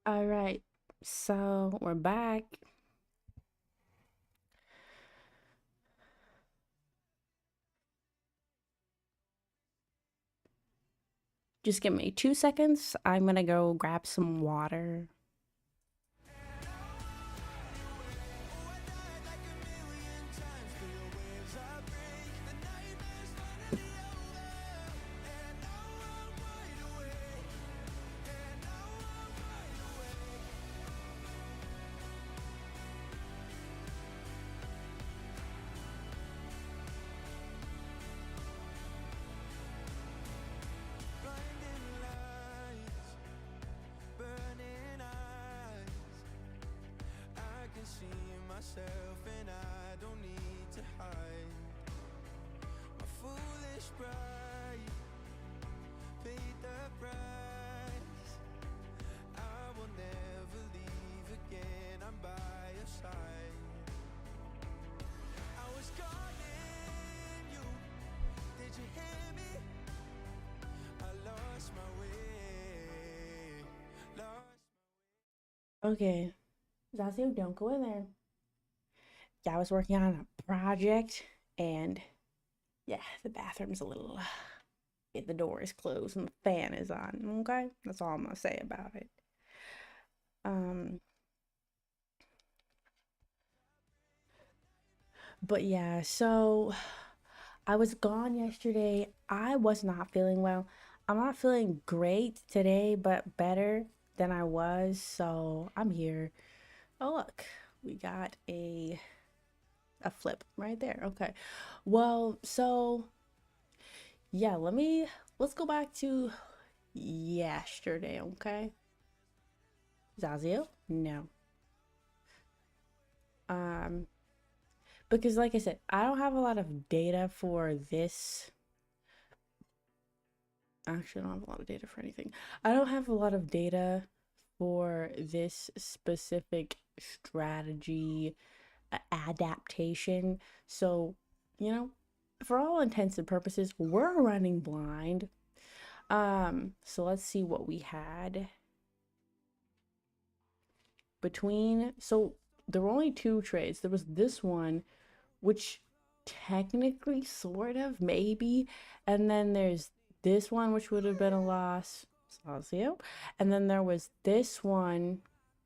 All right, so we're back. Just give me 2 seconds. I'm gonna go grab some water. Okay, Zazio, don't go in there. Yeah, I was working on a project, and yeah, the bathroom's a little. The door is closed and the fan is on. Okay, that's all I'm gonna say about it. Um, but yeah, so I was gone yesterday. I was not feeling well. I'm not feeling great today, but better than I was. So I'm here. Oh look, we got a flip right there. Okay. Well, so yeah, let's go back to yesterday, okay? Zazio? No. Um, because like I said, I don't have a lot of data for this. Actually, I don't have a lot of data for anything. I don't have a lot of data for this specific strategy adaptation. So, you know, for all intents and purposes, we're running blind. So let's see what we had between. So there were only two trades. There was this one, which technically, sort of, maybe, and then there's this one, which would have been a loss, Sazio, and then there was this one,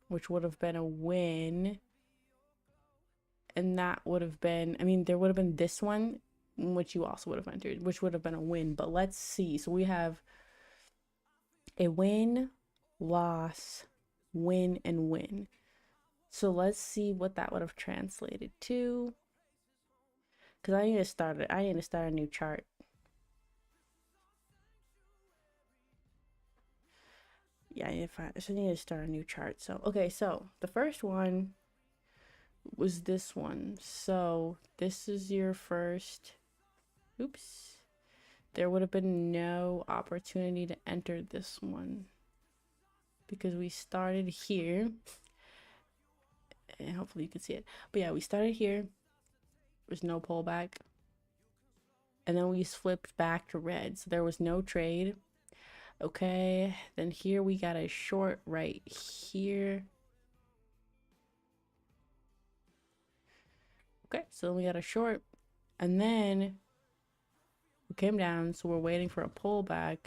which would have been a win, and that would have been, I mean, there would have been this one, which you also would have entered, which would have been a win. But let's see. So we have a win, loss, win, and win. So let's see what that would have translated to. Because I need to start it. I need to start a new chart. Yeah, I need to start a new chart. So okay, so the first one was this one. So this is your first. Oops. There would have been no opportunity to enter this one because we started here, and hopefully you can see it. But yeah, we started here. There's no pullback, and then we flipped back to red, so there was no trade. Okay, then here we got a short right here. Okay, so then we got a short, and then we came down, so we're waiting for a pullback.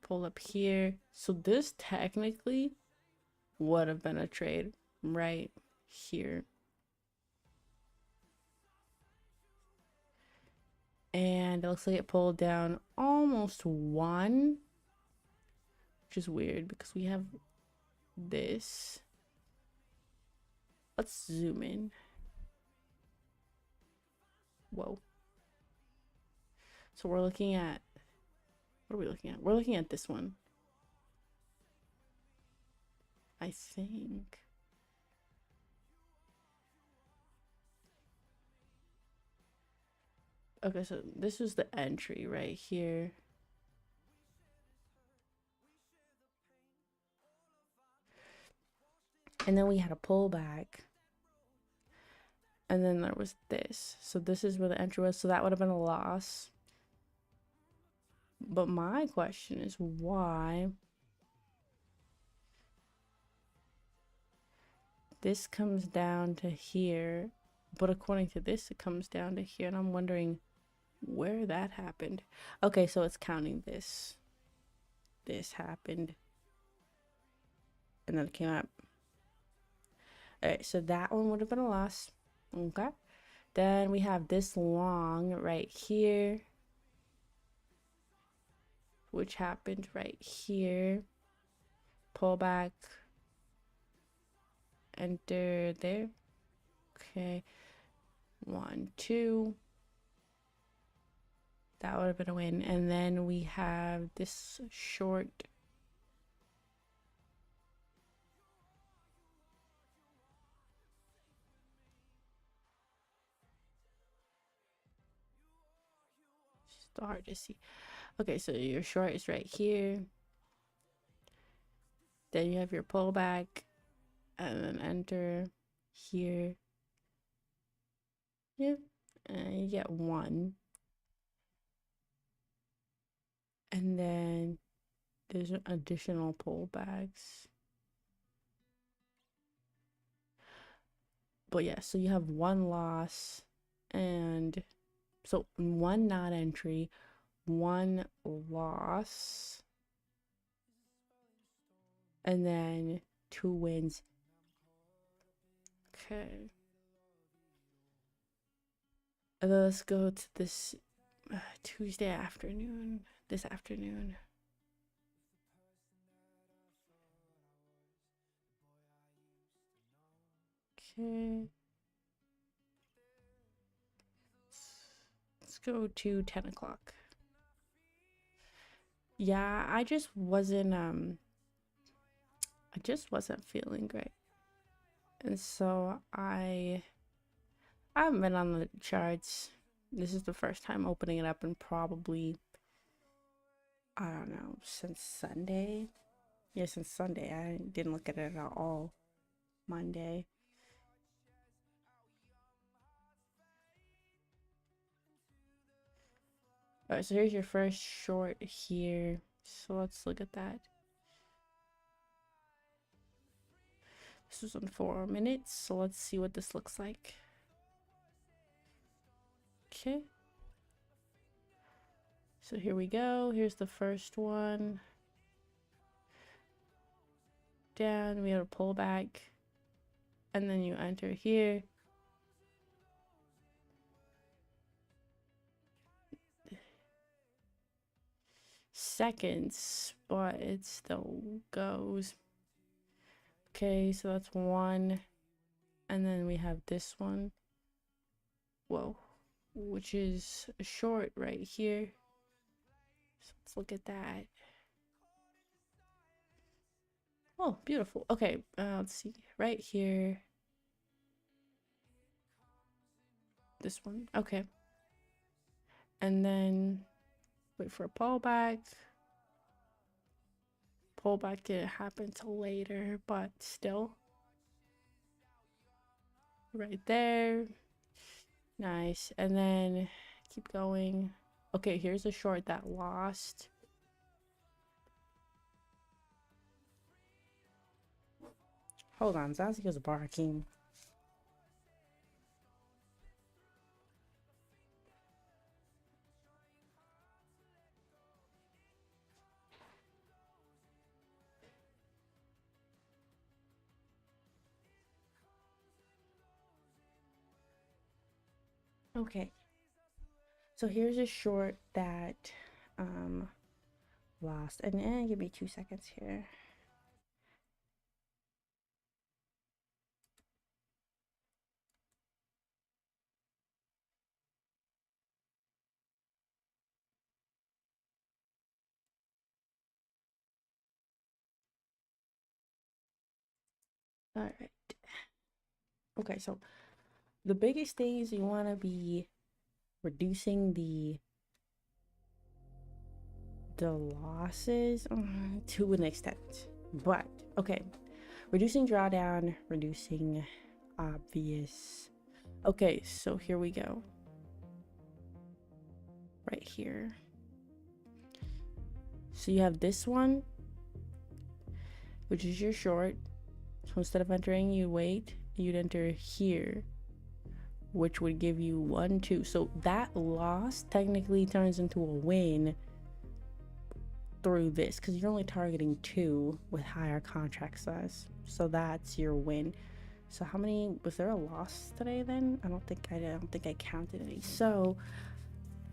Pull up here. So this technically would have been a trade right here. And it looks like it pulled down almost one, which is weird because we have this. Let's zoom in. Whoa. So we're looking at, what are we looking at? We're looking at this one, I think. Okay, so this was the entry right here. And then we had a pullback. And then there was this. So this is where the entry was. So that would have been a loss. But my question is why this comes down to here, but according to this, it comes down to here. And I'm wondering where that happened. Okay, so it's counting this. This happened. And then it came up. Alright, so that one would have been a loss. Okay. Then we have this long right here, which happened right here. Pull back. Enter there. Okay. 1, 2. That would have been a win. And then we have this short. It's hard to see. Okay, so your short is right here. Then you have your pullback. And then enter here. Yeah. And you get 1. And then there's additional pullbacks. But yeah, so you have 1 loss, and so 1 not entry, 1 loss, and then 2 wins. Okay. And then let's go to this Tuesday afternoon. This afternoon. Okay. Let's go to 10 o'clock. Yeah, I just wasn't feeling great. And so I haven't been on the charts. This is the first time opening it up in probably, I don't know, since Sunday. Yeah, since Sunday. I didn't look at it at all Monday. Alright, so here's your first short here. So let's look at that. This was on 4 minutes, so let's see what this looks like. Okay. So here we go. Here's the first one. Down, we have a pullback. And then you enter here. Seconds, but it still goes. Okay, so that's 1. And then we have this one. Whoa. Which is a short right here. So let's look at that. Oh, beautiful. Okay, let's see. Right here. This one. Okay. And then wait for a pullback. Pullback didn't happen till later, but still. Right there. Nice. And then keep going. Okay, here's a short that lost. Hold on, Zazio's barking. Okay. So here's a short that lost. And give me 2 seconds here. All right. Okay, so the biggest thing is you want to be reducing the losses to an extent. But okay, Reducing drawdown, reducing obvious. Okay, so here we go. Right here. So you have this one, which is your short. So instead of entering, you wait, you'd enter here, which would give you 1, 2. So that loss technically turns into a win through this, because you're only targeting 2 with higher contract size. So that's your win. So how many was there a loss today then? I don't think I counted any. So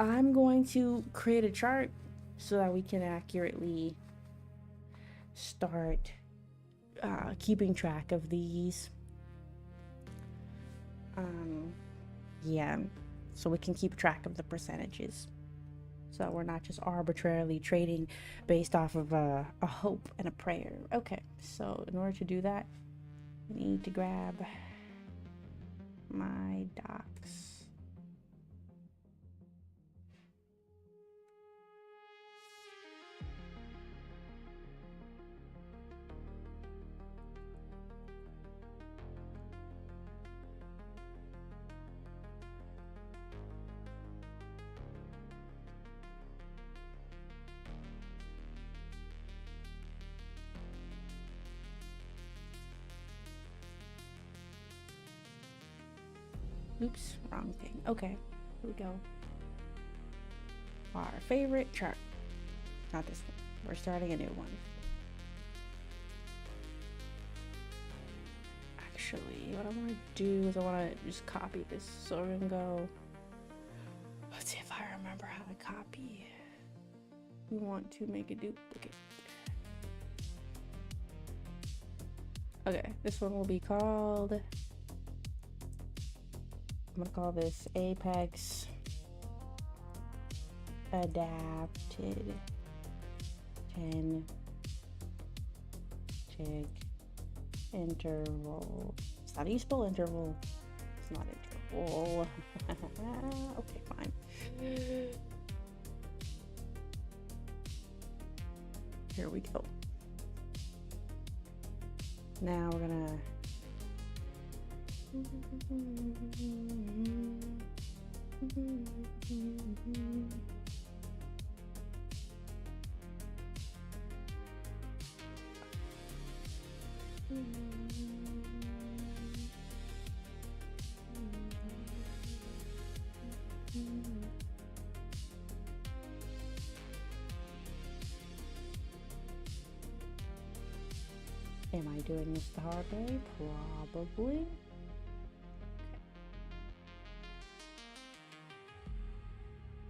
I'm going to create a chart so that we can accurately start keeping track of these. Yeah, so we can keep track of the percentages, so we're not just arbitrarily trading based off of a hope and a prayer. Okay, so in order to do that, I need to grab my docs. Oops, wrong thing. Okay, here we go. Our favorite chart. Not this one. We're starting a new one. Actually, what I want to do is I want to just copy this. So we're gonna go. Let's see if I remember how to copy. We want to make a duplicate. Okay, this one will be called. I'm gonna call this Apex Adapted 10 tick interval. It's not useful interval. It's not interval. Okay, fine. Here we go. Now we're gonna Am I doing this the hard way? Probably.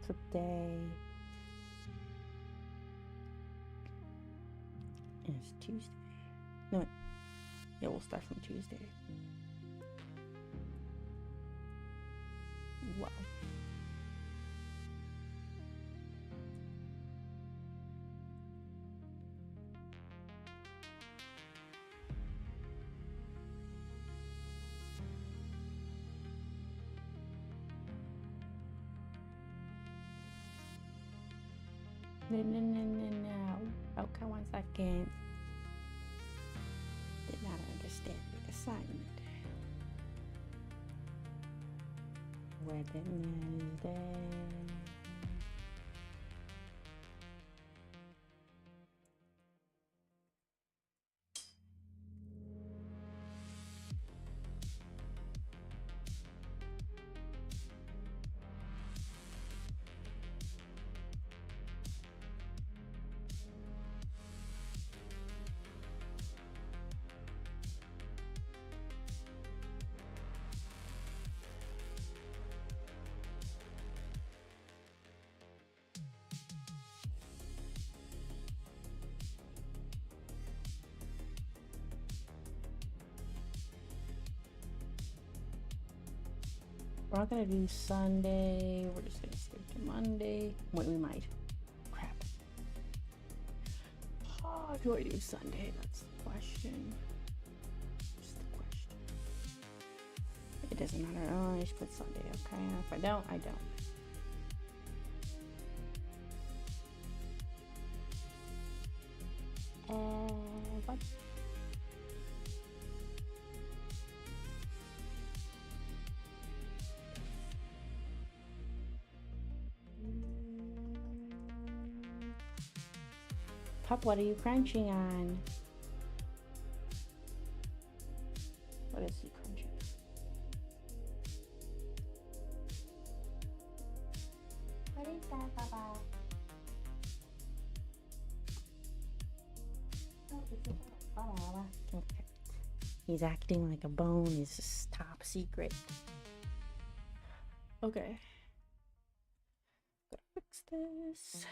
Today is Tuesday. No, yeah, we'll start from Tuesday. Wow. No. Okay, 1 second. Did not understand the assignment. Wednesday. We're not gonna do Sunday. We're just gonna skip to Monday. Wait, we might. Crap. Oh, do I do Sunday? That's the question. Just the question. It doesn't matter. Oh, I just put Sunday. Okay. If I don't, I don't. What? Pup, what are you crunching on? What is he crunching? What is that, Baba? Oh, it's a Baba. Okay. He's acting like a bone. It's top secret. Okay. Gotta fix this.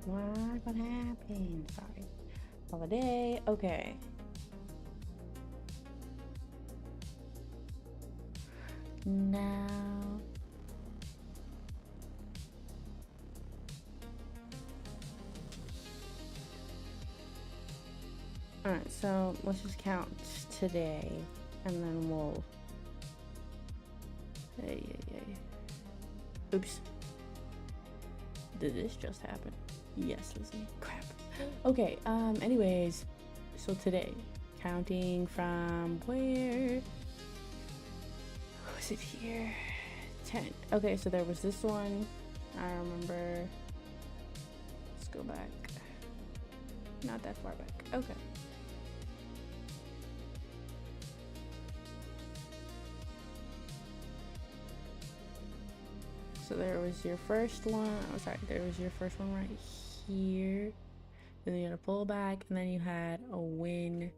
What happened? Sorry. Holiday. Okay. Now. Alright, so let's just count today and then we'll. Hey. Oops. Did this just happen? Yes, Lizzie. Crap. Okay, anyways, so today, counting from where? Was it here? 10. Okay, so there was this one. I remember. Let's go back. Not that far back. Okay. So there was your first one. Oh, sorry. There was your first one right here. Then you had a pullback, and then you had a win.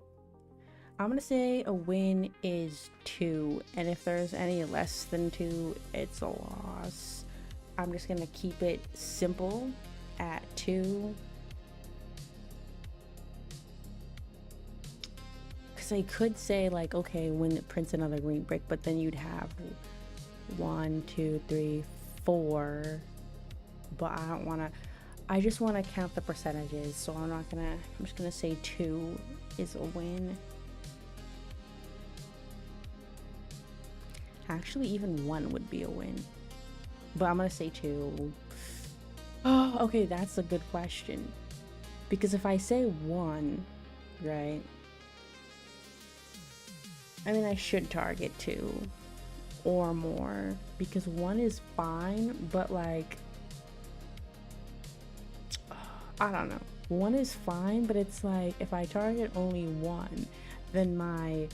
I'm gonna say a win is 2, and if there's any less than 2, it's a loss. I'm just gonna keep it simple at 2. Because I could say like, okay, win prints another green brick, but then you'd have 1, 2, 3, 4. But I don't want to. I just want to count the percentages, so I'm just gonna say 2 is a win. Actually, even 1 would be a win, but I'm gonna say 2. Oh, okay, that's a good question, because if I say 1, right, I mean, I should target 2 or more, because 1 is fine, but like, I don't know. 1 is fine, but it's like if I target only 1, then my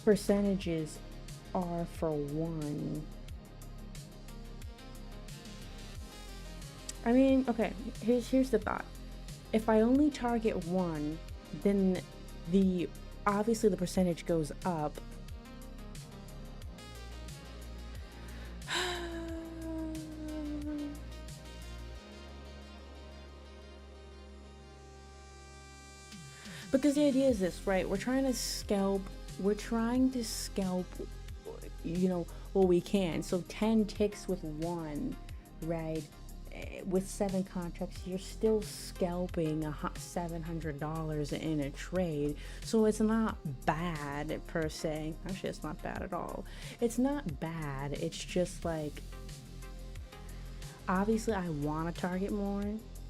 percentages are for 1. I mean, okay, here's the thought. If I only target 1, then obviously the percentage goes up. Because the idea is this, right? We're trying to scalp, you know, what we can. So 10 ticks with 1, right? With 7 contracts, you're still scalping $700 in a trade. So it's not bad per se. Actually, it's not bad at all. It's not bad. It's just like, obviously I want to target more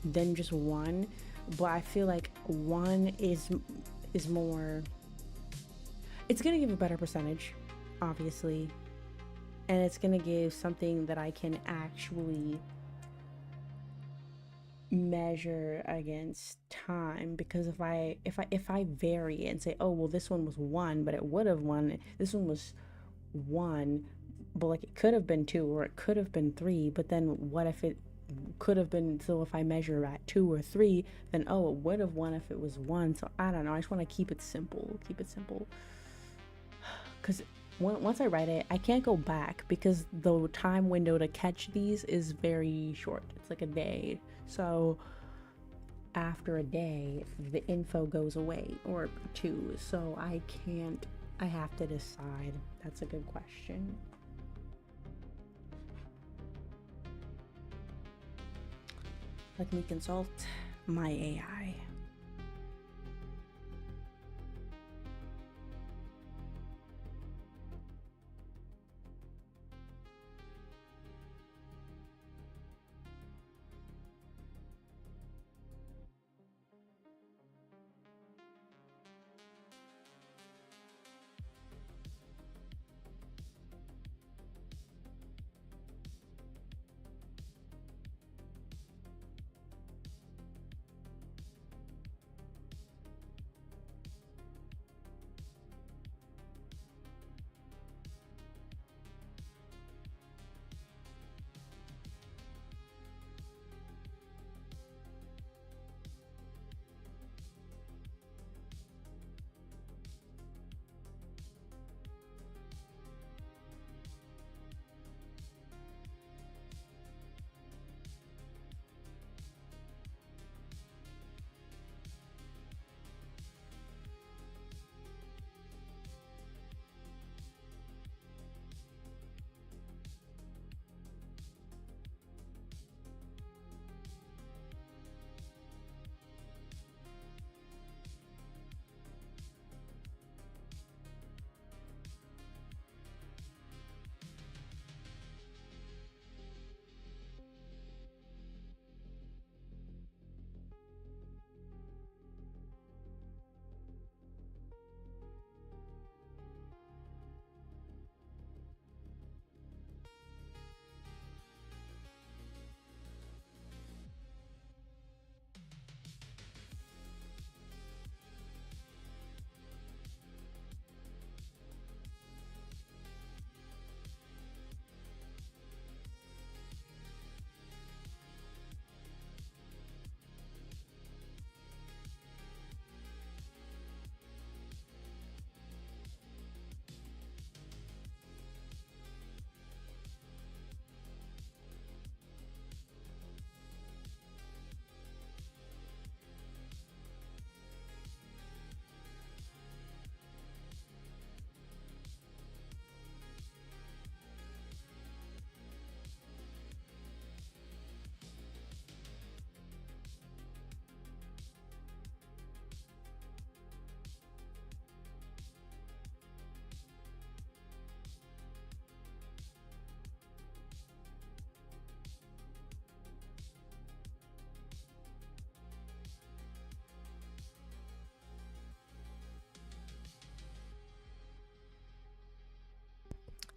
than just 1. But I feel like 1 is more, it's gonna give a better percentage, obviously, and it's gonna give something that I can actually measure against time. Because if I vary it and say, oh well, this one was 1, but it would have won. This one was 1, but like it could have been 2, or it could have been 3. But then what if it could have been, so if I measure at 2 or 3, then oh, it would have won if it was 1. So I don't know, I just want to keep it simple, because once I write it, I can't go back because the time window to catch these is very short. It's like a day. So after a day, the info goes away, or two. So I can't, I have to decide. That's a good question. Let me consult my AI.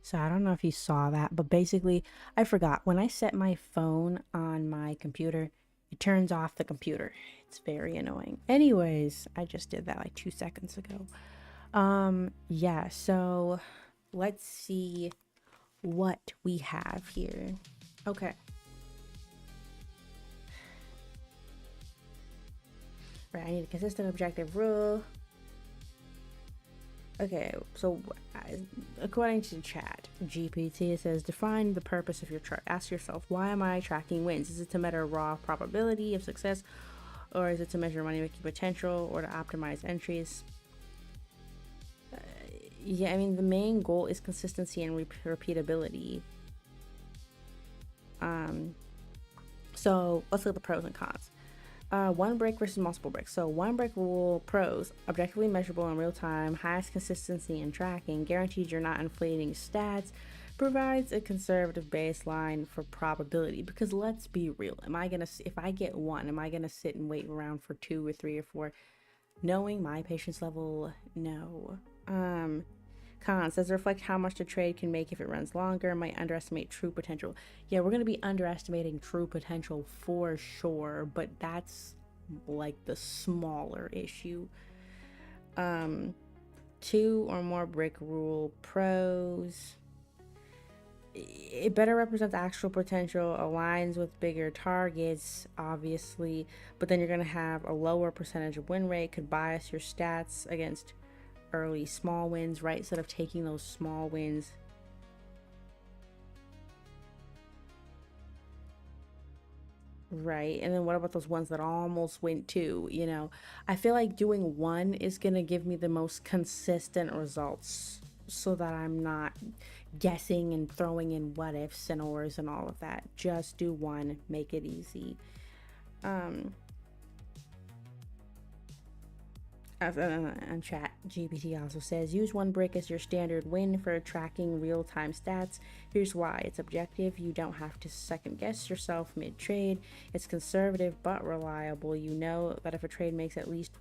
So I don't know if you saw that, but basically, I forgot. When I set my phone on my computer, it turns off the computer. It's very annoying. Anyways, I just did that like 2 seconds ago. Yeah, so let's see what we have here. Okay. Right, I need a consistent objective rule. Okay, so according to chat GPT, it says define the purpose of your chart. Ask yourself, why am I tracking wins? Is it to measure raw probability of success, or is it to measure money making potential, or to optimize entries? Yeah, I mean, the main goal is consistency and repeatability. So let's look at the pros and cons. One break versus multiple breaks. So one break rule pros, objectively measurable in real time, highest consistency in tracking, guarantees you're not inflating stats, provides a conservative baseline for probability. Because let's be real, if I get one, am I gonna sit and wait around for 2 or 3 or 4? Knowing my patience level, no. Cons, does it reflect how much the trade can make if it runs longer, might underestimate true potential. Yeah, we're going to be underestimating true potential for sure, but that's like the smaller issue. 2 or more break rule pros. It better represents actual potential, aligns with bigger targets, obviously, but then you're going to have a lower percentage of win rate, could bias your stats against early small wins, right? Instead of taking those small wins. Right. And then what about those ones that almost went too? You know, I feel like doing one is going to give me the most consistent results so that I'm not guessing and throwing in what ifs and ors and all of that. Just do one, make it easy. And chat GPT also says use one brick as your standard win for tracking real-time stats. Here's why: it's objective, you don't have to second guess yourself mid-trade, it's conservative but reliable. You know that if a trade makes at least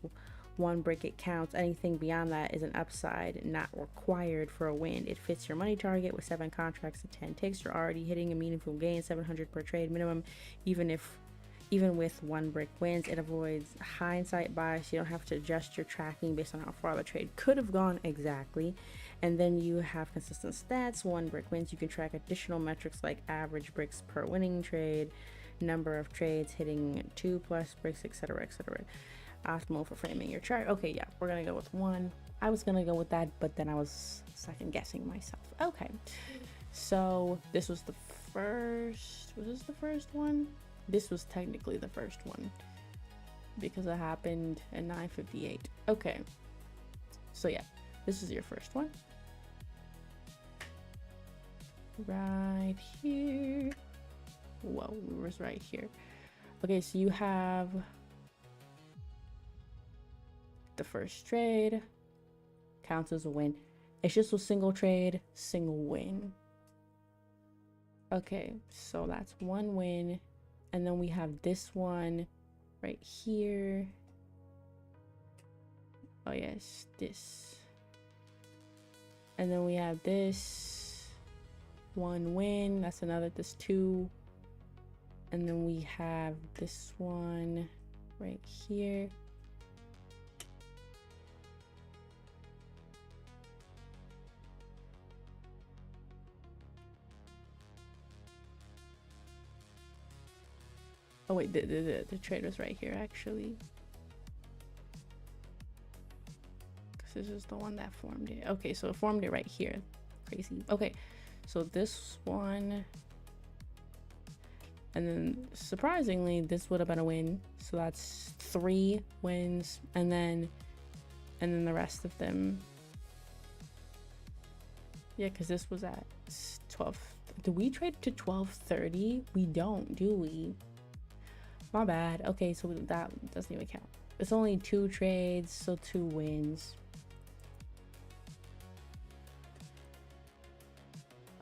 one brick, it counts. Anything beyond that is an upside, not required for a win. It fits your money target. With 7 contracts and 10 ticks, you're already hitting a meaningful gain, 700 per trade minimum. Even with one brick wins, it avoids hindsight bias. You don't have to adjust your tracking based on how far the trade could have gone exactly. And then you have consistent stats. One brick wins, you can track additional metrics like average bricks per winning trade, number of trades hitting 2+ bricks, etc., etc. Optimal for framing your chart. Okay, yeah, we're gonna go with one. I was gonna go with that, but then I was second guessing myself. Okay, so this was the first. Was this the first one? This was technically the first one because it happened at 9:58. Okay, so yeah, this is your first one. Right here. Whoa, it was right here. Okay, so you have the first trade. Counts as a win. It's just a single trade, single win. Okay, so that's one win. And then we have this one right here. Oh yes, this. And then we have this one win. That's another, this 2. And then we have this one right here. Oh wait, the trade was right here actually. Because this is the one that formed it. Okay, so it formed it right here. Crazy. Okay, so this one. And then surprisingly, this would have been a win. So that's 3 wins. And then the rest of them. Yeah, because this was at 12. Do we trade to 12:30? We don't, do we? My bad. Okay, so that doesn't even count. It's only 2 trades, so 2 wins.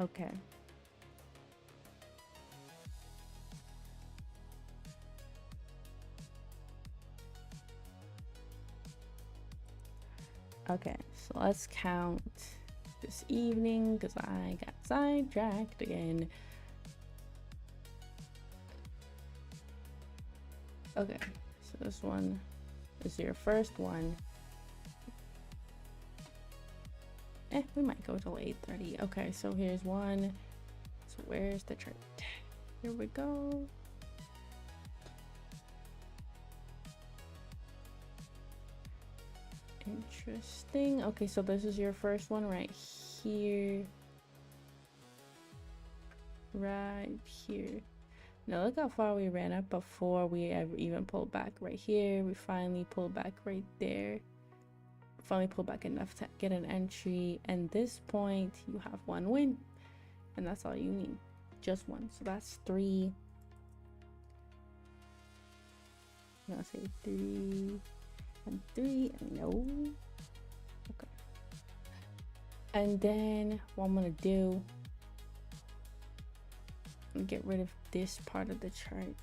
Okay. Okay, so let's count this evening because I got sidetracked again. Okay, so this one is your first one. We might go till 8:30. Okay, so here's one. So where's the chart? Here we go. Interesting. Okay, so this is your first one right here. Right here. Now look how far we ran up before we ever even pulled back right here. We finally pulled back right there. Finally pulled back enough to get an entry. And this point, you have 1 win. And that's all you need. Just 1. So that's 3. I'm gonna say 3 and 3. No. Okay. And then what I'm gonna do, get rid of this part of the chart.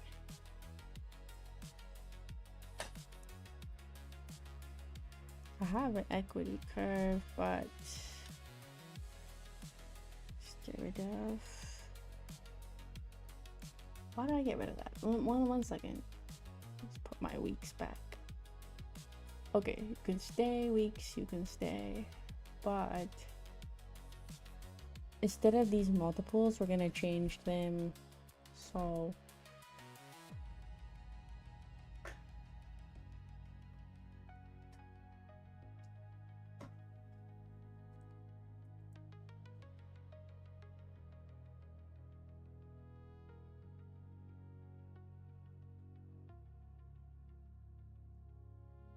I have an equity curve, but just get rid of. Why did I get rid of that? One second. Let's put my weeks back. Okay, you can stay weeks, you can stay, but instead of these multiples, we're gonna change them. So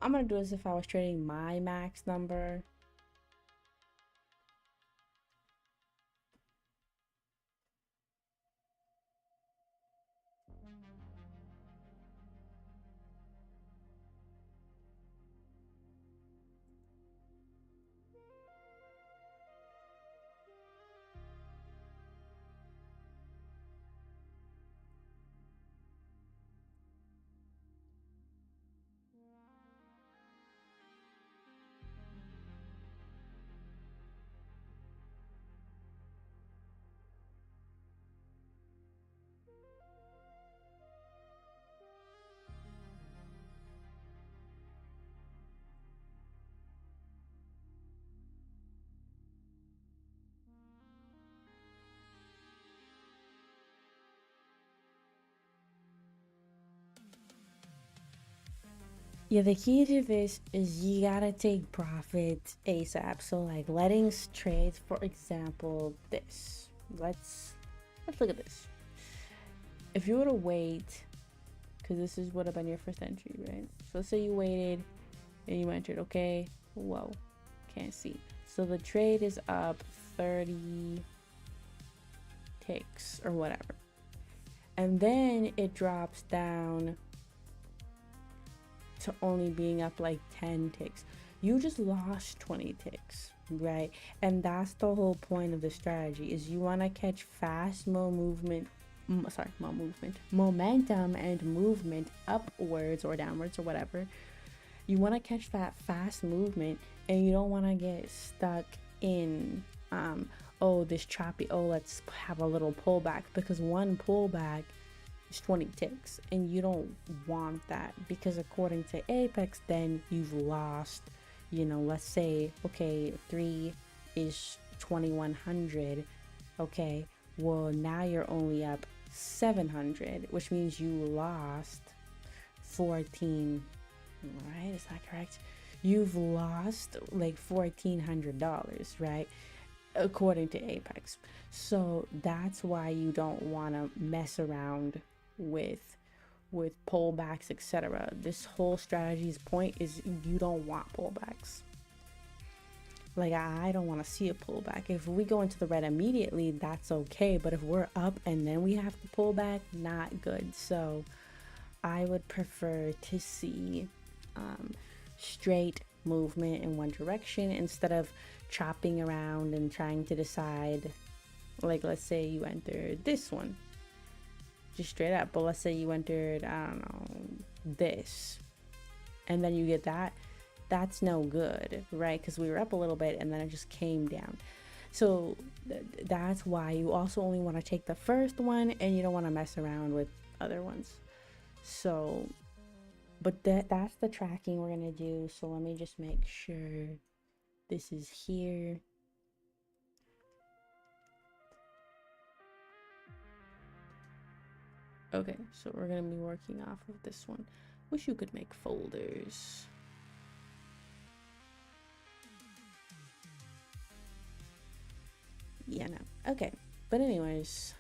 I'm gonna do as if I was trading my max number. Yeah, the key to this is you gotta take profit ASAP. So like letting trades, for example, this. Let's look at this. If you were to wait, because this is would have been your first entry, right? So let's say you waited and you entered, okay? Whoa, can't see. So the trade is up 30 ticks or whatever. And then it drops down to only being up like 10 ticks. You just lost 20 ticks, right? And that's the whole point of the strategy is you want to catch fast momentum and movement upwards or downwards or whatever. You want to catch that fast movement and you don't want to get stuck in oh, this choppy, oh, let's have a little pullback, because one pullback is 20 ticks and you don't want that, because according to Apex then you've lost, you know, let's say, okay, 3 is 2100, okay, well now you're only up 700, which means you lost 14, right? Is that correct? You've lost like $1,400, right? According to Apex. So that's why you don't want to mess around with pullbacks, etc. This whole strategy's point is you don't want pullbacks. Like I don't want to see a pullback. If we go into the red immediately, that's okay, but if we're up and then we have to pull back, not good. So I would prefer to see straight movement in one direction instead of chopping around and trying to decide. Like let's say you entered this one just straight up, but let's say you entered, I don't know, this, and then you get that, that's no good, right? Because we were up a little bit and then it just came down. So that's why you also only want to take the first one and you don't want to mess around with other ones. So but that's the tracking we're gonna do. So let me just make sure this is here. Okay, so we're gonna be working off of this one. Wish you could make folders. Yeah, no. Okay, but anyways,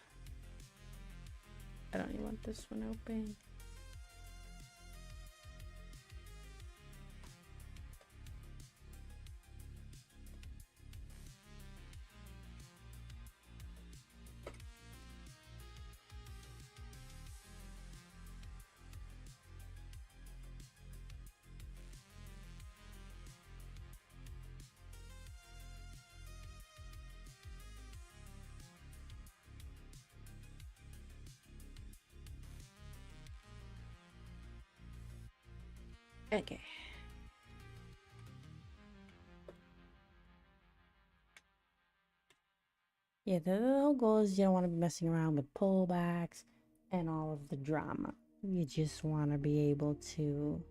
I don't even want this one open. Okay. Yeah, the whole goal is you don't want to be messing around with pullbacks and all of the drama. You just want to be able to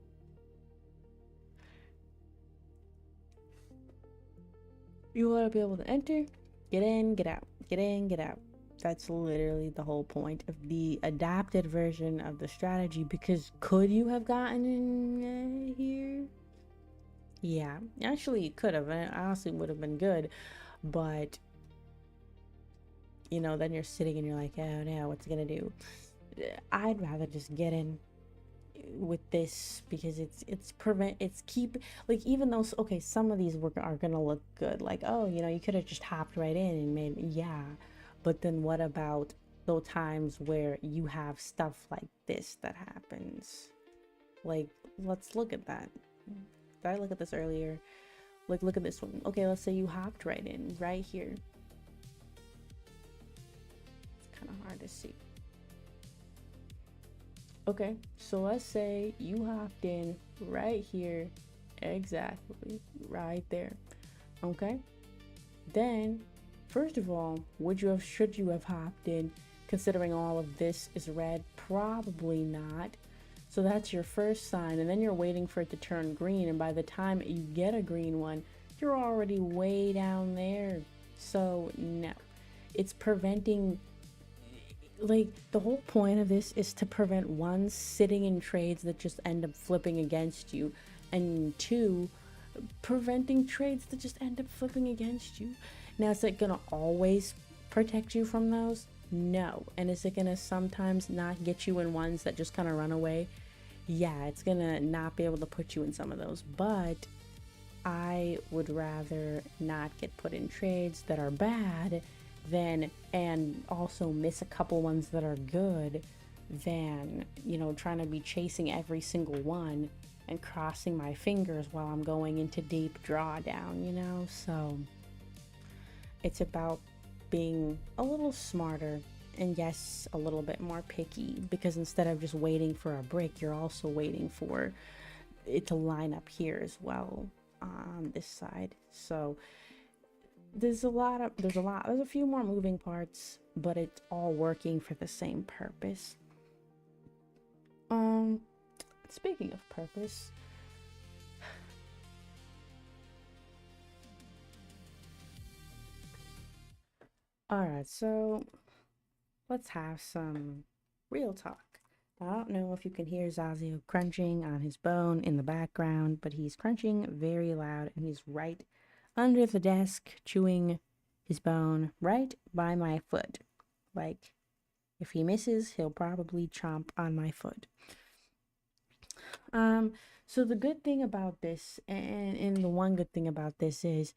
be able to enter, get in, get out, get in, get out. That's literally the whole point of the adapted version of the strategy, because could you have gotten in here? Yeah, actually you could have, and it honestly would have been good, but you know, then you're sitting and you're like, oh no, what's it gonna do? I'd rather just get in with this because it's keep like even though okay some of these are gonna look good like oh you know you could have just hopped right in and made yeah, but then what about those times where you have stuff like this that happens? Like let's look at that. Did I look at this earlier? Like look at this one. Okay, let's say you hopped right in right here. It's kind of hard to see. Okay, so let's say you hopped in right here, exactly, right there. Okay, then first of all, should you have hopped in considering all of this is red? Probably not. So that's your first sign, and then you're waiting for it to turn green, and by the time you get a green one, you're already way down there. So no, it's preventing, like the whole point of this is to prevent one, sitting in trades that just end up flipping against you, and two, preventing trades that just end up flipping against you. Now is it gonna always protect you from those? No. And is it gonna sometimes not get you in ones that just kind of run away? Yeah, it's gonna not be able to put you in some of those, but I would rather not get put in trades that are bad than and also miss a couple ones that are good than, you know, trying to be chasing every single one and crossing my fingers while I'm going into deep drawdown, you know? So it's about being a little smarter and yes, a little bit more picky because instead of just waiting for a break, you're also waiting for it to line up here as well on this side. So there's a few more moving parts, but it's all working for the same purpose. Speaking of purpose, all right, so let's have some real talk. I don't know if you can hear Zazio crunching on his bone in the background, but he's crunching very loud and he's right under the desk chewing his bone right by my foot. Like, if he misses, he'll probably chomp on my foot. So the good thing about this, and the one good thing about this is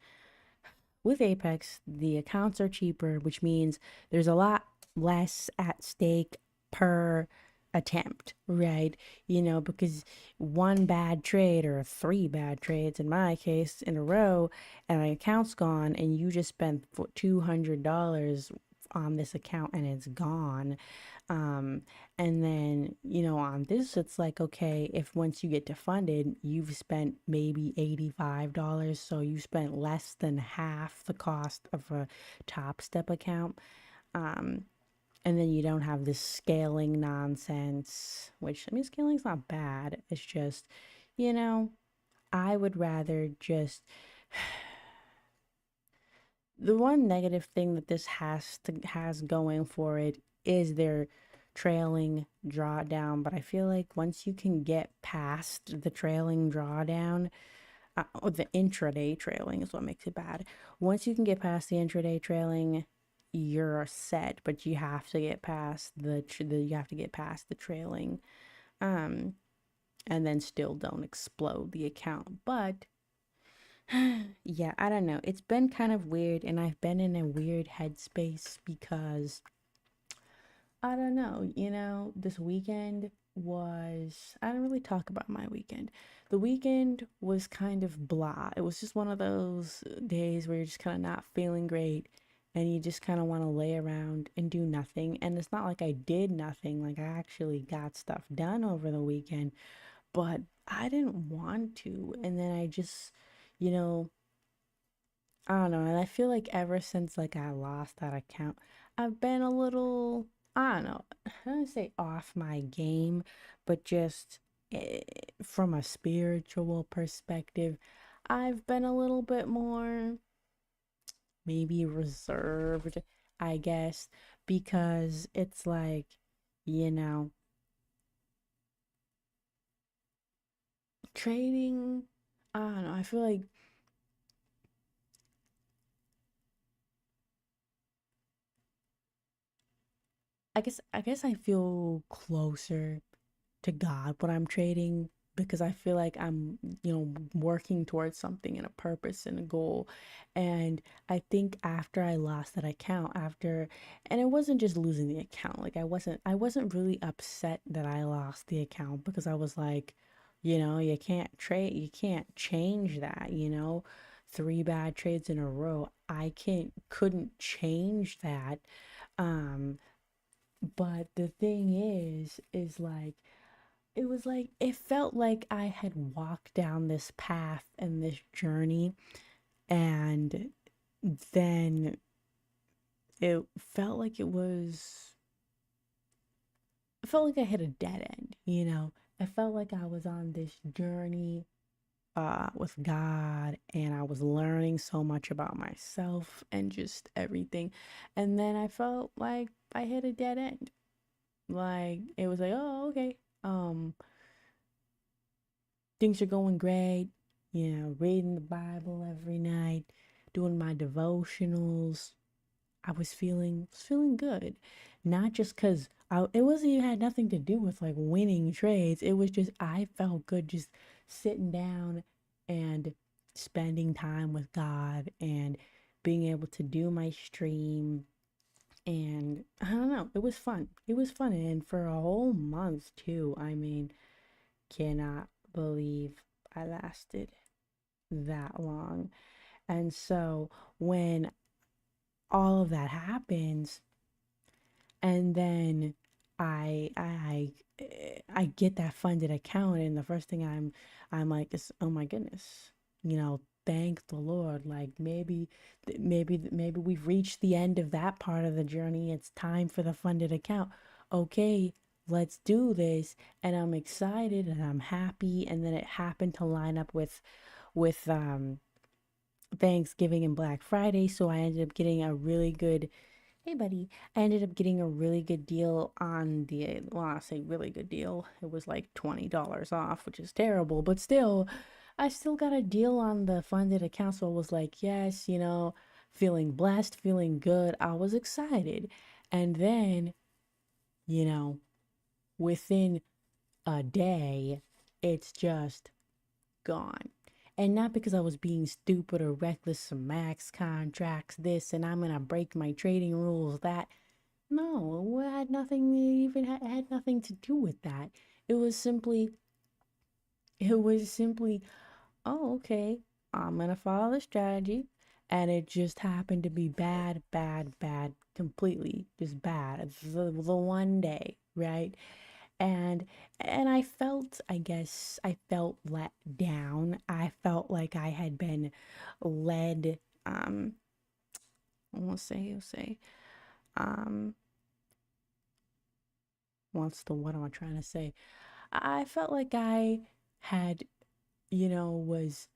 with Apex, the accounts are cheaper, which means there's a lot less at stake per attempt, right? You know, because one bad trade or three bad trades in my case in a row and my account's gone and you just spent $200 on this account and it's gone. And then, you know, on this, it's like, okay, if once you get to funded, you've spent maybe $85. So you spent less than half the cost of a Top Step account. Um, and then you don't have this scaling nonsense, which, I mean, scaling's not bad. It's just, you know, I would rather just the one negative thing that this has going for it is their trailing drawdown, but I feel like once you can get past the trailing drawdown, or the intraday trailing is what makes it bad. Once you can get past the intraday trailing, you're set, but you have to get past the trailing, um, and then still don't explode the account. But yeah, I don't know. It's been kind of weird, and I've been in a weird headspace because I don't know, you know, this weekend was, I don't really talk about my weekend. The weekend was kind of blah. It was just one of those days where you're just kind of not feeling great and you just kind of want to lay around and do nothing. And it's not like I did nothing, like I actually got stuff done over the weekend, but I didn't want to. And then I just, you know, I don't know, and I feel like ever since like I lost that account, I've been a little, I don't know, I don't say off my game, but just from a spiritual perspective, I've been a little bit more maybe reserved, I guess, because it's like, you know, trading, I don't know, I feel like I guess I feel closer to God when I'm trading because I feel like I'm, working towards something and a purpose and a goal. And I think after I lost that account, and it wasn't just losing the account. Like I wasn't really upset that I lost the account because I was like, you can't change that, 3 bad trades in a row. Couldn't change that. Um, but the thing is like, it felt like I had walked down this path and this journey, and then it felt like it felt like I hit a dead end. I felt like I was on this journey with God, and I was learning so much about myself and just everything. And then I felt like I hit a dead end. Like it was like, oh, okay. Things are going great. Reading the Bible every night, doing my devotionals. I was feeling good. Not just because it wasn't even had nothing to do with like winning trades. It was just I felt good just sitting down and spending time with God and being able to do my stream. And I don't know, it was fun. It was fun. And for a whole month too. I mean, cannot believe I lasted that long. And so when all of that happens, and then I get that funded account, and the first thing I'm like is, oh my goodness, thank the Lord. Like maybe we've reached the end of that part of the journey. It's time for the funded account. Okay, let's do this. And I'm excited and I'm happy. And then it happened to line up with Thanksgiving and Black Friday, so I ended up getting a really good. Hey, buddy. I ended up getting a really good deal on well, I say really good deal. It was like $20 off, which is terrible, but still, I still got a deal on the funded account. So I was like, yes, feeling blessed, feeling good. I was excited. And then, you know, within a day, it's just gone. And not because I was being stupid or reckless, some max contracts, this, and I'm gonna break my trading rules, that. No, it had nothing it had nothing to do with that. It was simply, it was simply, oh, okay, I'm gonna follow the strategy. And it just happened to be bad, bad, bad, completely just bad. The one day, right? and I felt, I guess I felt let down. I felt like I had been led, I'll say um what am I trying to say? I felt like I had, was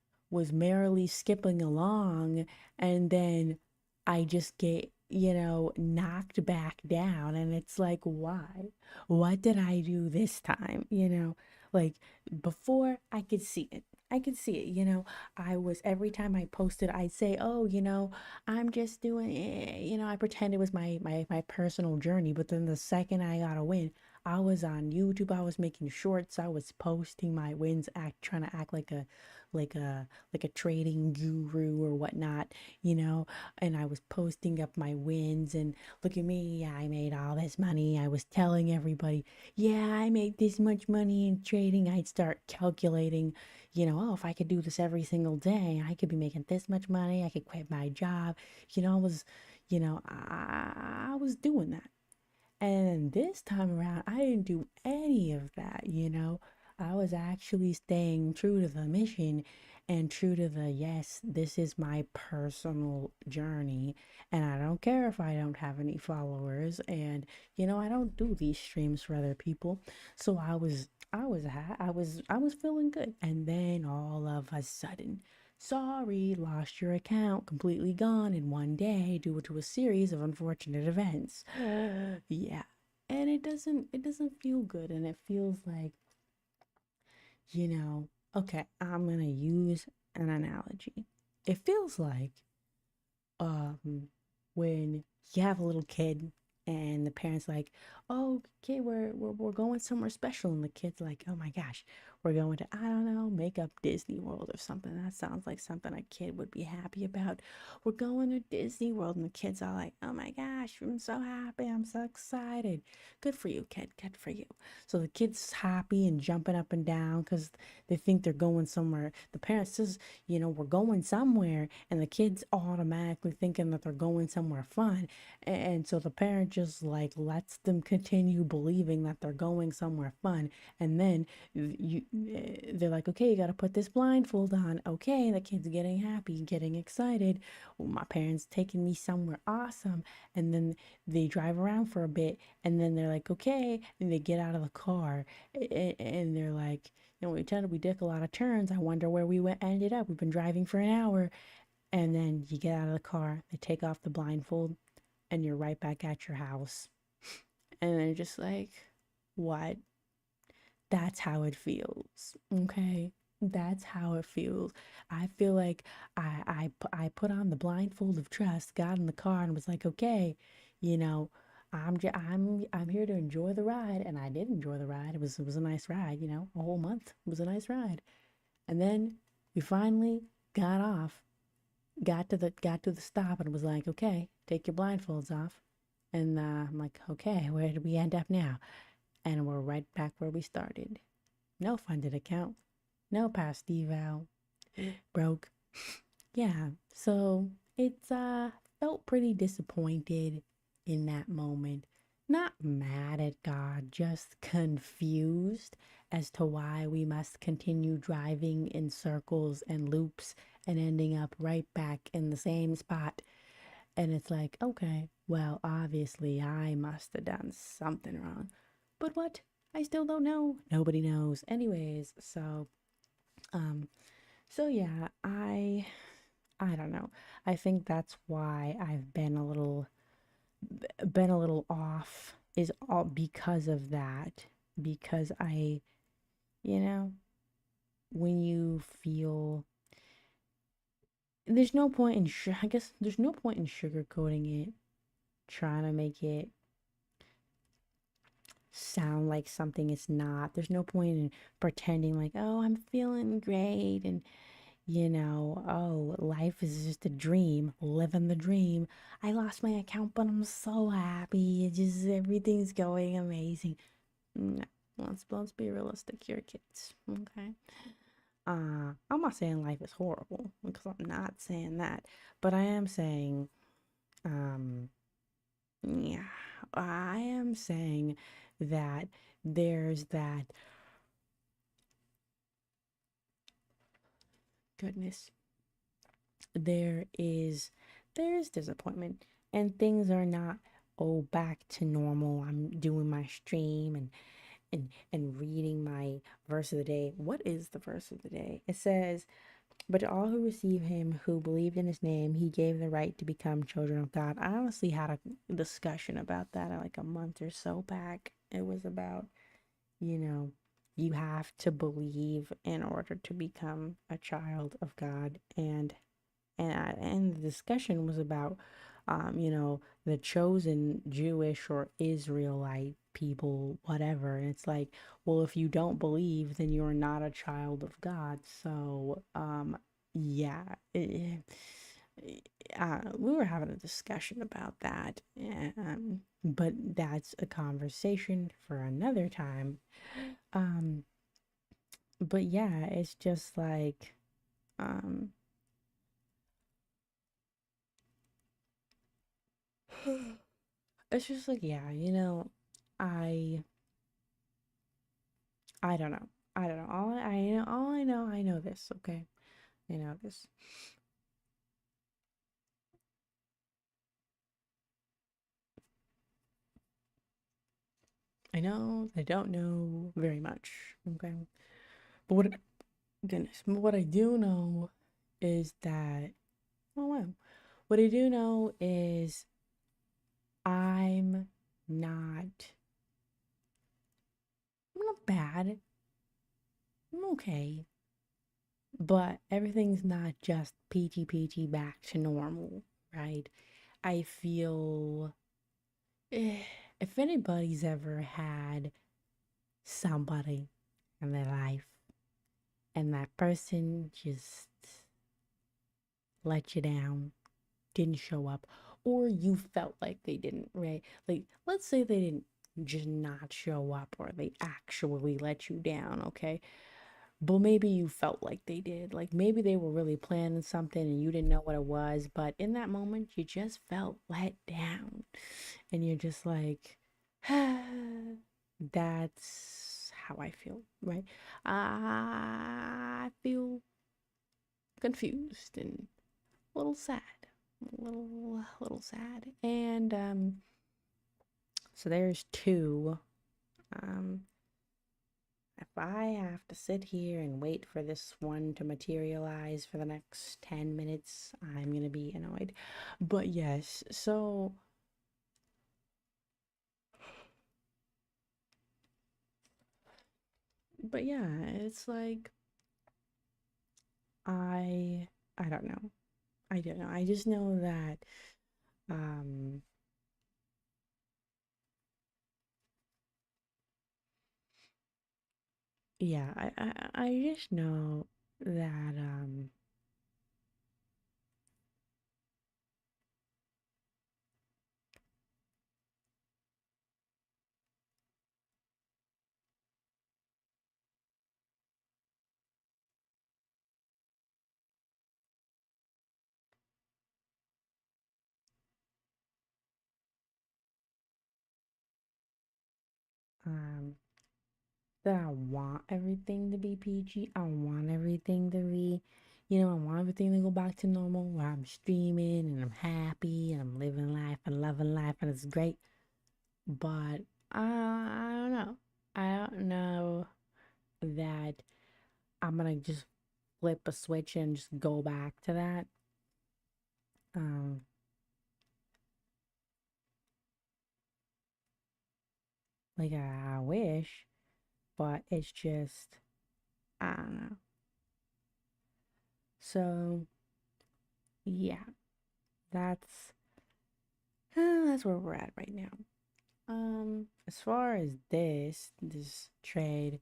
merrily skipping along, and then I just get, knocked back down, and it's like, why? What did I do this time? Like before I could see it. I could see it, I was every time I posted, I'd say, oh, I'm just doing it. I pretend it was my personal journey, but then the second I got a win, I was on YouTube, I was making shorts, I was posting my wins, trying to act like a trading guru or whatnot, and I was posting up my wins, and look at me, I made all this money. I was telling everybody, yeah, I made this much money in trading. I'd start calculating, oh, if I could do this every single day, I could be making this much money. I could quit my job. I was, I was doing that. And this time around, I didn't do any of that, I was actually staying true to the mission and true to the, yes, this is my personal journey. And I don't care if I don't have any followers. And, I don't do these streams for other people. So I was feeling good. And then all of a sudden, sorry, lost your account, completely gone in one day due to a series of unfortunate events. Yeah. And it doesn't feel good, and it feels like, okay, I'm gonna use an analogy. It feels like um when you have a little kid and the parents like, oh, okay, we're going somewhere special, and the kid's like, oh my gosh, we're going to, I don't know, make up Disney World or something. That sounds like something a kid would be happy about. We're going to Disney World, and the kids are like, oh my gosh, I'm so happy, I'm so excited. Good for you, kid, good for you. So the kid's happy and jumping up and down because they think they're going somewhere. The parent says, we're going somewhere, and the kid's automatically thinking that they're going somewhere fun. And so the parent just like lets them continue believing that they're going somewhere fun. And then they're like, okay, you got to put this blindfold on. Okay, the kid's getting happy, getting excited. Well, my parents taking me somewhere awesome. And then they drive around for a bit, and then they're like, okay, and they get out of the car, and they're like, we took a lot of turns. I wonder where ended up. We've been driving for an hour. And then you get out of the car, they take off the blindfold, and you're right back at your house. And they're just like, what? That's how it feels. Okay. That's how it feels. I feel like I put on the blindfold of trust, got in the car, and was like, okay, you know, I'm here to enjoy the ride, and I did enjoy the ride. It was a nice ride, a whole month. It was a nice ride. And then we finally got off, got to the stop, and was like, okay, take your blindfolds off. And I'm like, okay, where did we end up now? And we're right back where we started. No funded account, no past eval, broke. Yeah, so it's felt pretty disappointed in that moment. Not mad at God, just confused as to why we must continue driving in circles and loops and ending up right back in the same spot. And it's like, okay, well, obviously I must have done something wrong. But what? I still don't know. Nobody knows. Anyways, um, so yeah, I don't know. I think that's why I've been a little off is all because of that. Because you know, when you feel there's no point in I guess there's no point in sugarcoating it, trying to make it sound like something it's not. There's no point in pretending like, oh, I'm feeling great, and oh, life is just a dream, living the dream. I lost my account, but I'm so happy. It just everything's going amazing. No, let's be realistic here, kids. Okay. I'm not saying life is horrible because I'm not saying that, but I am saying, um, yeah, I am saying that there's that goodness. There is disappointment, and things are not back to normal. I'm doing my stream and reading my verse of the day. What is the verse of the day? It says, but to all who receive him, who believed in his name, he gave the right to become children of God. I honestly had a discussion about that like a month or so back. It was about, you know, you have to believe in order to become a child of God. And the discussion was about, the chosen Jewish or Israelite people, whatever. And it's like, well, if you don't believe, then you're not a child of God. So, yeah, we were having a discussion about that. But that's a conversation for another time. Um, but yeah, it's just like, um, it's just like, yeah, I I don't know. I don't know. I know this, okay? I know this. I know I don't know very much, okay? But goodness, what I do know is that, oh wow. What I do know is I'm not, I'm not bad. I'm okay. But everything's not just peachy peachy back to normal, right? I feel if anybody's ever had somebody in their life and that person just let you down, didn't show up, or you felt like they didn't, right? Like, let's say they didn't just not show up or they actually let you down, okay? But maybe you felt like they did. Like maybe they were really planning something and you didn't know what it was, but in that moment you just felt let down. And you're just like, that's how I feel, right? I feel confused and a little sad. A little sad. And so there's two. Um if I have to sit here and wait for this one to materialize for the next 10 minutes, I'm gonna be annoyed. But yes, so but yeah, it's like I I don't know. I don't know. I just know that um yeah, I just know that um that I want everything to be PG. I want everything to be, I want everything to go back to normal where I'm streaming and I'm happy and I'm living life and loving life and it's great. But I don't know. I don't know that I'm gonna just flip a switch and just go back to that. Um, like I wish, but it's just I don't know. So yeah, that's that's where we're at right now. As far as this trade,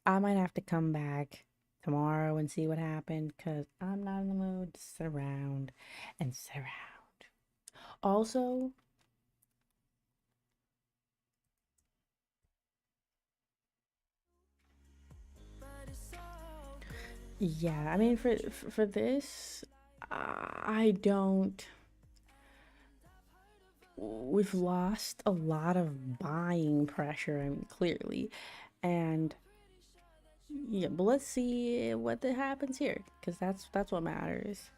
I might have to come back tomorrow and see what happened because I'm not in the mood to sit around and sit around. Also, yeah, I mean for this, I don't. We've lost a lot of buying pressure, I mean, clearly, and yeah, but let's see what happens here because that's what matters.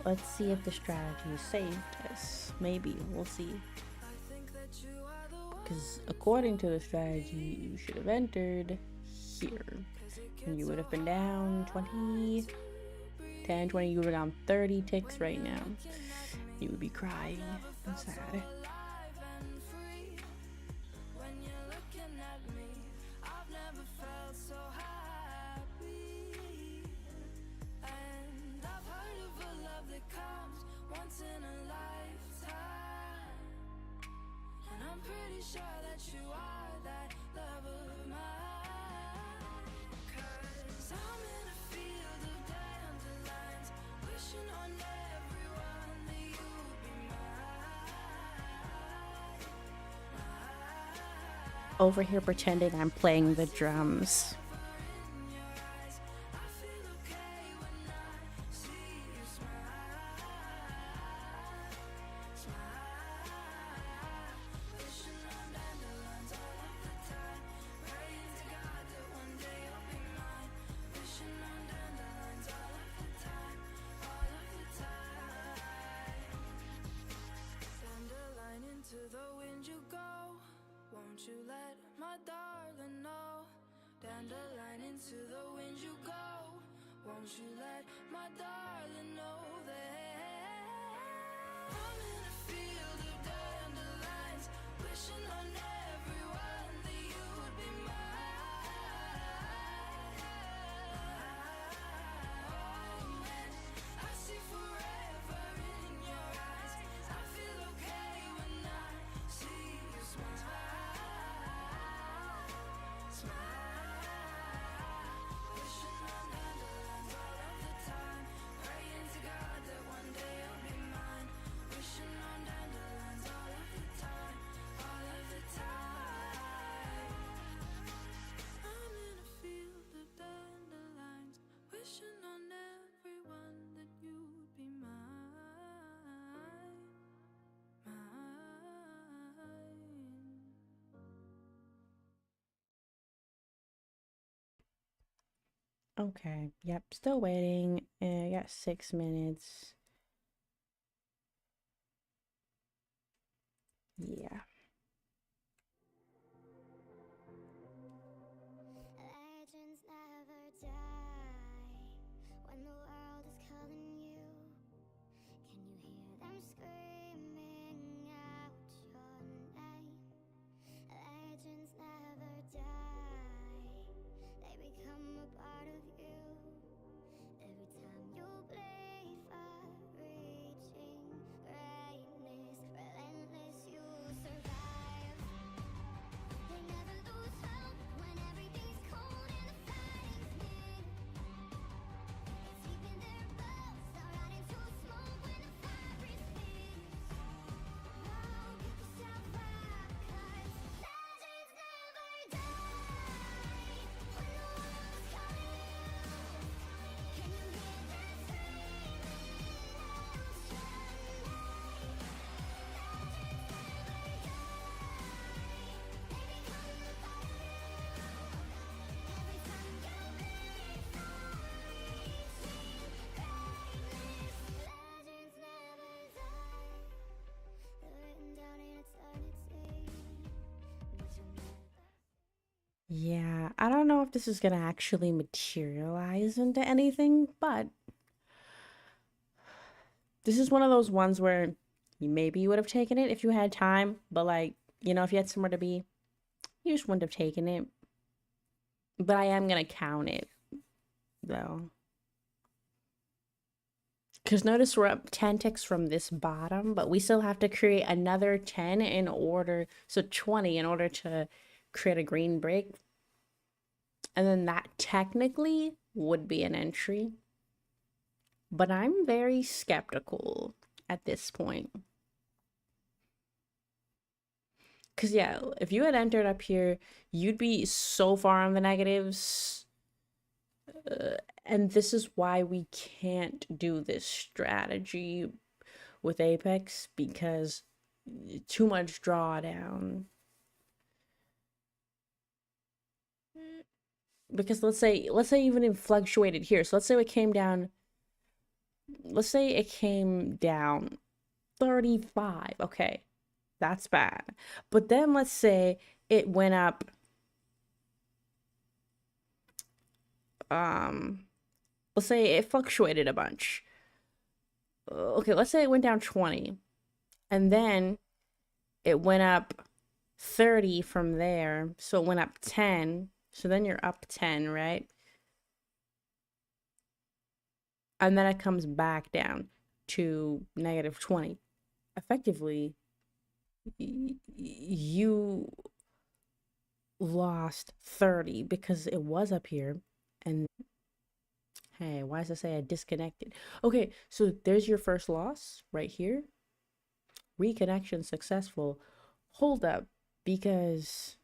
Let's see if the strategy saved us. Maybe we'll see. Because according to the strategy, you should have entered here. And you would have been down 20, 10, 20. You would have down 30 ticks right now. You would be crying and sad. Sure that you are that love of mine. 'Cause I'm in a field of dandelions, wishing on everyone that you'd be mine. Over here pretending I'm playing the drums. won't you let my darling know that I'm in a field of dandelions, wishing on everyone that you would be mine. And I see forever in your eyes. I feel okay when I see you smile. Wishing on dandelions all of the time, praying to God that one day you'll be mine. Wishing on dandelions all of the time, all of the time. I'm in a field of dandelions, wishing on everyone that you'd be mine, mine. Okay, yep, still waiting. I got 6 minutes. Yeah. Legends never die when the world is calling you. Can you hear them screaming out your name? Legends never die, they become a part of you. Every time you bleed for reaching greatness, relentless, you survive. They never lose hope when everything's cold and the fighting's near. It's deep in their bones, they'll rot into smoke when the fire is fierce. Oh, get yourself up, 'cause legends never die. When the world is calling you, can you hear them screaming out your name? Legends never die, they become a part of you. Every time you bleed for reaching greatness, legends never die. They're written down in eternity, but you'll never. Yeah, I don't know if this is gonna actually materialize into anything, but this is one of those ones where maybe you would have taken it if you had time, but like, you know, if you had somewhere to be, you just wouldn't have taken it. But I am gonna count it, though. Because notice we're up 10 ticks from this bottom, but we still have to create another 10 in order, so 20 in order to create a green brick. And then that technically would be an entry. But I'm very skeptical at this point. Because, yeah, if you had entered up here, you'd be so far on the negatives. And this is why we can't do this strategy with Apex, because too much drawdown. Because let's say even it fluctuated here. So let's say it came down. Let's say it came down 35. Okay, that's bad. But then let's say it went up. Let's say it fluctuated a bunch. Okay, let's say it went down 20, and then it went up 30 from there. So it went up 10. So then you're up 10, right? And then it comes back down to negative 20. Effectively, you lost 30 because it was up here. And hey, why does it say I disconnected? Okay, so there's your first loss right here. Reconnection successful. Hold up, because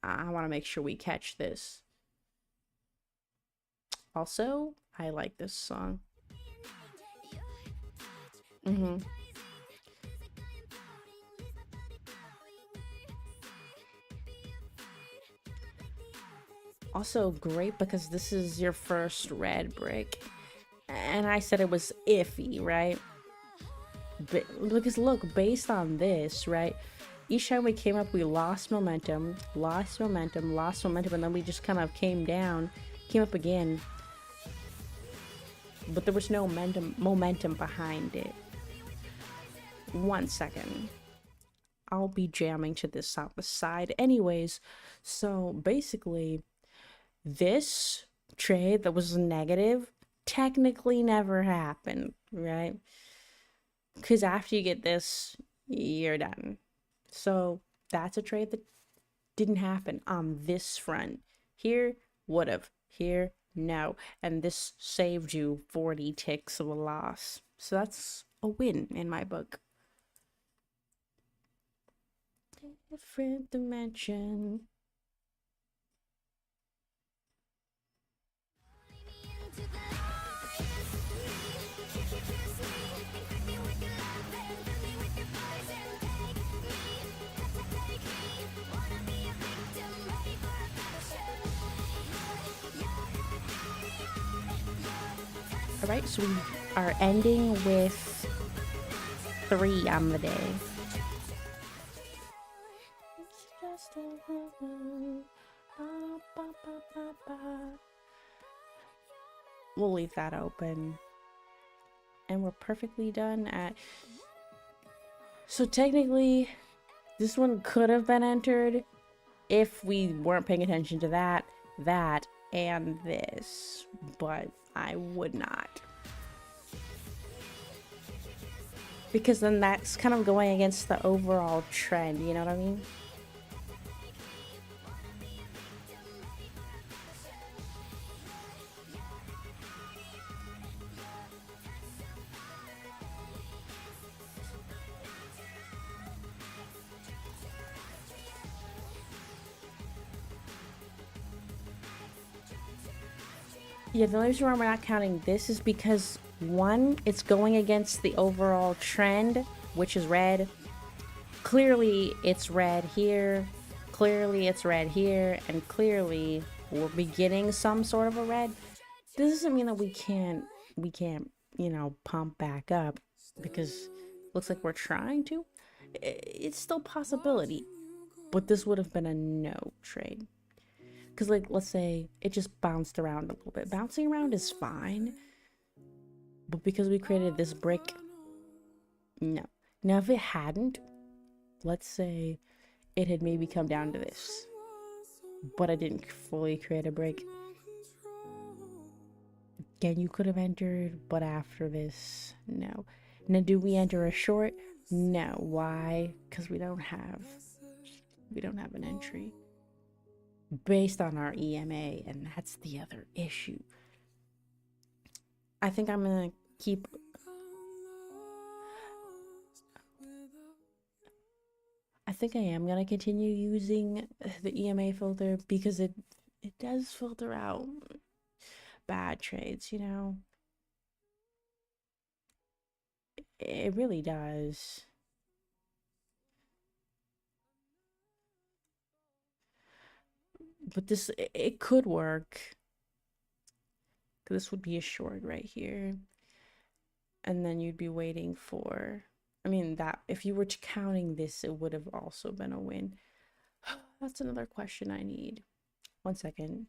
I want to make sure we catch this. Also, I like this song. Also great because this is your first red brick. And I said it was iffy, right? But because look, based on this, right? Each time we came up, we lost momentum, and then we just kind of came down, came up again. but there was no momentum behind it. 1 second. I'll be jamming to this on the side anyways. So basically, this trade that was negative technically never happened, right? Because after you get this, you're done. So that's a trade that didn't happen on this front. Here, would have. Here, no. And this saved you 40 ticks of a loss. So that's a win in my book. Different dimension. All right, so we are ending with 3 on the day. It's just we'll leave that open. And we're perfectly done at... So technically, this one could have been entered if we weren't paying attention to that, and this. But I would not. Because then that's kind of going against the overall trend, you know what I mean? Yeah, the only reason why we're not counting this is because, one, it's going against the overall trend, which is red. Clearly, it's red here. Clearly, it's red here. And clearly, we're beginning some sort of a red. This doesn't mean that we can't, you know, pump back up, because it looks like we're trying to. It's still a possibility. But this would have been a no trade. Because, like, let's say it just bounced around a little bit. Bouncing around is fine. But because we created this brick, no. Now, if it hadn't, let's say it had maybe come down to this, but I didn't fully create a break. Again, you could have entered, but after this, no. Now, do we enter a short? No. Why? Because we don't have an entry based on our EMA, and that's the other issue. I think I'm gonna keep... I think I am gonna continue using the EMA filter because it does filter out bad trades, you know? It really does. But this, it could work. This would be a short right here. And then you'd be waiting for... I mean, that if you were to counting this, it would have also been a win. That's another question I need. 1 second.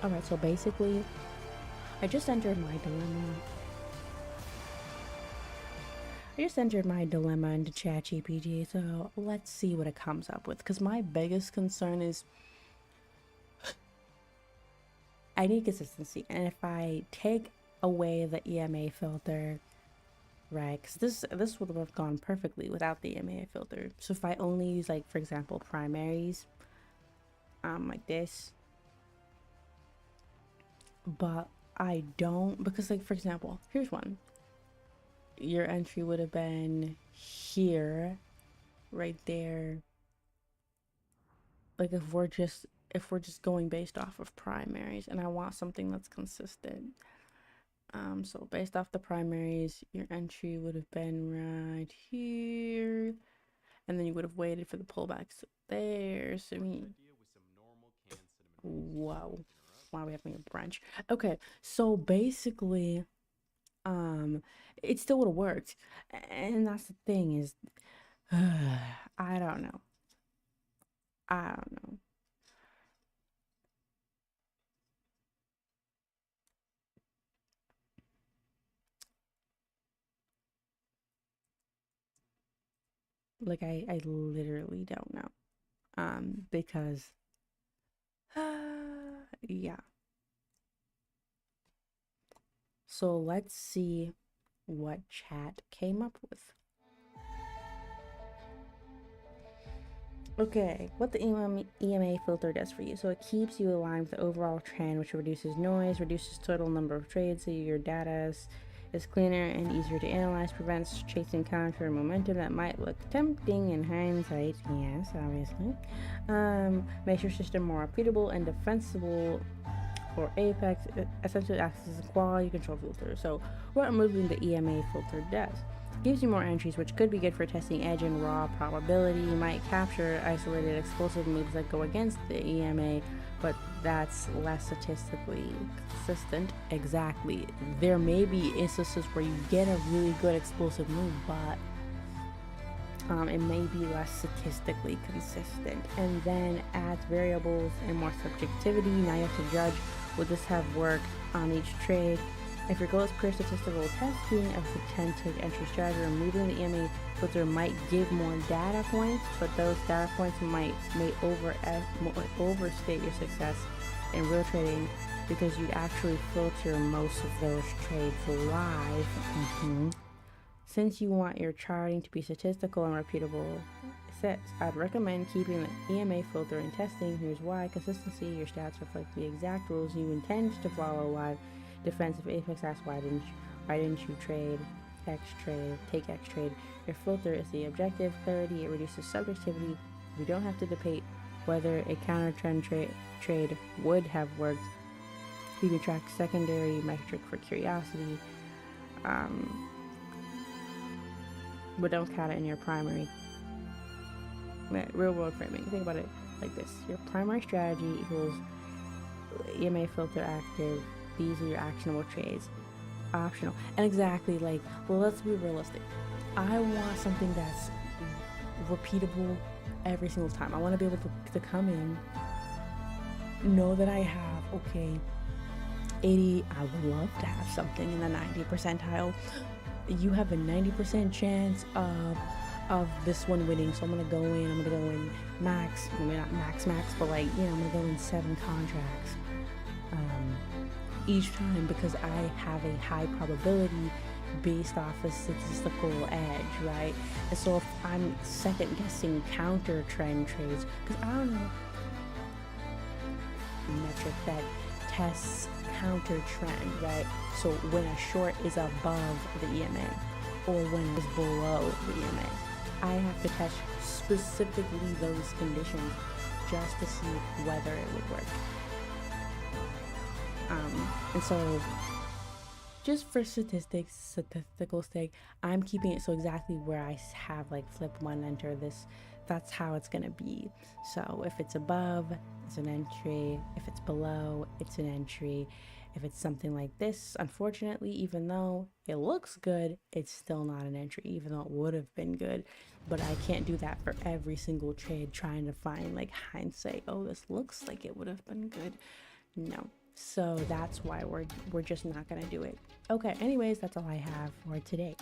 All right, so basically, I just entered my dilemma. I just entered my dilemma into ChatGPT, so let's see what it comes up with. Because my biggest concern is I need consistency, and if I take away the EMA filter, right? Because this would have gone perfectly without the EMA filter. So if I only use, like, for example, primaries, like this, but I don't, because, like, for example, here's one. Your entry would have been here, right there. Like, if we're just going based off of primaries, and I want something that's consistent. So based off the primaries, your entry would have been right here, and then you would have waited for the pullbacks there. So I mean, wow, why are we having a brunch? Okay, so basically, it still would have worked, and that's the thing is, I don't know. I don't know. Like I literally don't know. Because yeah. So let's see what chat came up with. Okay, what the EMA filter does for you. So it keeps you aligned with the overall trend, which reduces noise, reduces total number of trades, so your data is cleaner and easier to analyze, prevents chasing counter momentum that might look tempting in hindsight. Yes, obviously. Makes your system more repeatable and defensible for Apex. It essentially acts as a quality control filter. So what removing the EMA filter does. Gives you more entries, which could be good for testing edge and raw probability. You might capture isolated explosive moves that go against the EMA, but that's less statistically consistent. Exactly. There may be instances where you get a really good explosive move, but it may be less statistically consistent. And then adds variables and more subjectivity. Now you have to judge, would this have worked on each trade? If your goal is pure statistical testing of the 10 tick entry strategy, removing the EMA filter might give more data points, but those data points may overstate your success in real trading because you'd actually filter most of those trades live. Since you want your charting to be statistical and repeatable sets, I'd recommend keeping the EMA filter in testing. Here's why. Consistency. Your stats reflect the exact rules you intend to follow live. Defensive Apex asks why didn't you trade X trade, take X trade. Your filter is the objective clarity. It reduces subjectivity. You don't have to debate whether a counter trend trade would have worked. You can track secondary metric for curiosity, but don't count it in your primary. Real world framing. Think about it like this: your primary strategy equals EMA filter active. These are your actionable trades. Optional. And exactly, like, well, let's be realistic. I want something that's repeatable every single time. I want to be able to come in, know that I have, okay, 80, I would love to have something in the 90 percentile. You have a 90% chance of this one winning, so I'm gonna go in max, maybe not max, but like, you know, I'm gonna go in 7 contracts each time because I have a high probability based off a statistical edge, right? And so if I'm second guessing counter trend trades, because I don't know metric that tests counter trend, right? So when a short is above the EMA or when it's below the EMA, I have to test specifically those conditions just to see whether it would work. And so just for statistical sake, I'm keeping it so exactly where I have like flip 1, enter this, that's how it's gonna be. So if it's above, it's an entry. If it's below, it's an entry. If it's something like this, unfortunately, even though it looks good, it's still not an entry, even though it would have been good. But I can't do that for every single trade, trying to find like hindsight, oh, this looks like it would have been good. No. So that's why we're just not gonna do it. Okay, anyways, that's all I have for today.